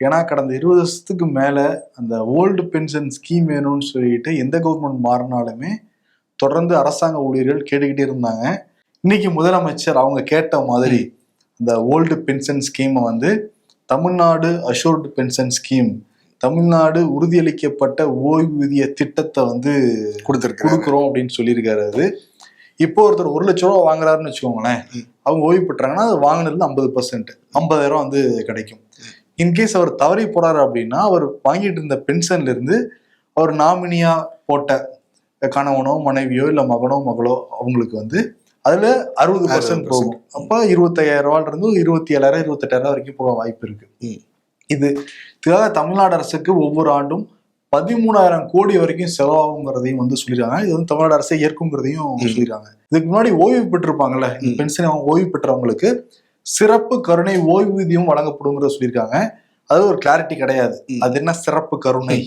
ஏன்னா கடந்த 20 வருஷத்துக்கு மேல அந்த ஓல்டு பென்ஷன் ஸ்கீம் வேணும்னு சொல்லிட்டு எந்த கவர்மெண்ட் மாறினாலுமே தொடர்ந்து அரசாங்க ஊழியர்கள் கேட்டுக்கிட்டே இருந்தாங்க. இன்னைக்கு முதலமைச்சர் அவங்க கேட்ட மாதிரி இந்த ஓல்டு பென்ஷன் ஸ்கீமை வந்து Tamil Nadu assured pension scheme, Tamil Nadu உறுதியளிக்கப்பட்ட ஓய்வூதிய திட்டத்தை வந்து கொடுக்குறோம் அப்படின்னு சொல்லியிருக்காரு. அது இப்போ ஒருத்தர் 1 லட்ச ரூபா வாங்குறாருன்னு வச்சுக்கோங்களேன், அவங்க ஓய்வு பெற்றாங்கன்னா அது வாங்கினதுல 50% 50,000 வந்து கிடைக்கும். இன்கேஸ் அவர் தவறி போறாரு அப்படின்னா அவர் வாங்கிட்டு இருந்த பென்ஷன்ல இருந்து அவர் நாமினியா போட்ட கணவனோ மனைவியோ இல்ல மகனோ மகளோ அவங்களுக்கு வந்து அதுல 60% போகும். அப்ப 25,000 ரூபாயில இருந்து 27,000 28,000 வரைக்கும் போக வாய்ப்பு இருக்கு. இதுக்காக தமிழ்நாடு அரசுக்கு ஒவ்வொரு ஆண்டும் 13,000 கோடி வரைக்கும் செலவாகுங்கிறதையும் வந்து சொல்லிருக்காங்க. இது வந்து தமிழ்நாடு அரசை ஏற்குங்கிறதையும் சொல்லிருக்காங்க. இதுக்கு முன்னாடி ஓய்வு பெற்றிருப்பாங்கல்ல, பென்ஷன் ஓய்வு பெற்றவங்களுக்கு சிறப்பு கருணை ஓய்வூதியம் வழங்கப்படுங்கிறத சொல்லியிருக்காங்க. அது ஒரு கிளாரிட்டி கிடையாது. அது என்ன சிறப்பு கருணை,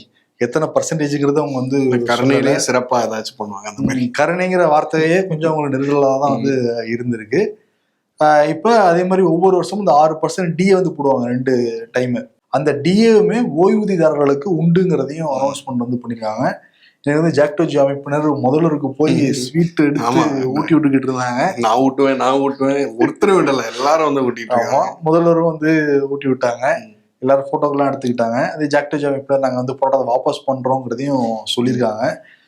எத்தனை பர்சன்டேஜ்ங்கிறது அவங்க வந்து கருணையிலே சிறப்பா ஏதாச்சும் பண்ணுவாங்க. அந்த மாதிரி கருணைங்கிற வார்த்தையே கொஞ்சம் அவங்களுக்கு நெருடலா தான் வந்து இருந்திருக்கு. இப்ப அதே மாதிரி ஒவ்வொரு வருஷமும் இந்த 6% டிஏ வந்து போடுவாங்க 2 டைம். அந்த டிஏவுமே ஓய்வூதியதாரர்களுக்கு உண்டுங்கிறதையும் அனௌன்ஸ்மெண்ட் வந்து பண்ணிருக்காங்க. எனக்கு வந்து ஜாக்டோஜி அமைப்பினர் முதல்வருக்கு போய் ஸ்வீட் எடுத்து ஊட்டி விட்டுக்கிட்டு இருந்தாங்க. நான் ஊட்டுவேன் ஒருத்தர் விடல, எல்லாரும் வந்து ஊட்டிட்டு முதல்வரும் வந்து ஊட்டி விட்டாங்க. எல்லாரும் போட்டோக்கெல்லாம் எடுத்துக்கிட்டாங்க. அது ஜாக்டோஜி அமைப்பினர் நாங்கள் வந்து போட்டோதை வாபஸ் பண்றோங்கிறதையும் சொல்லியிருக்காங்க.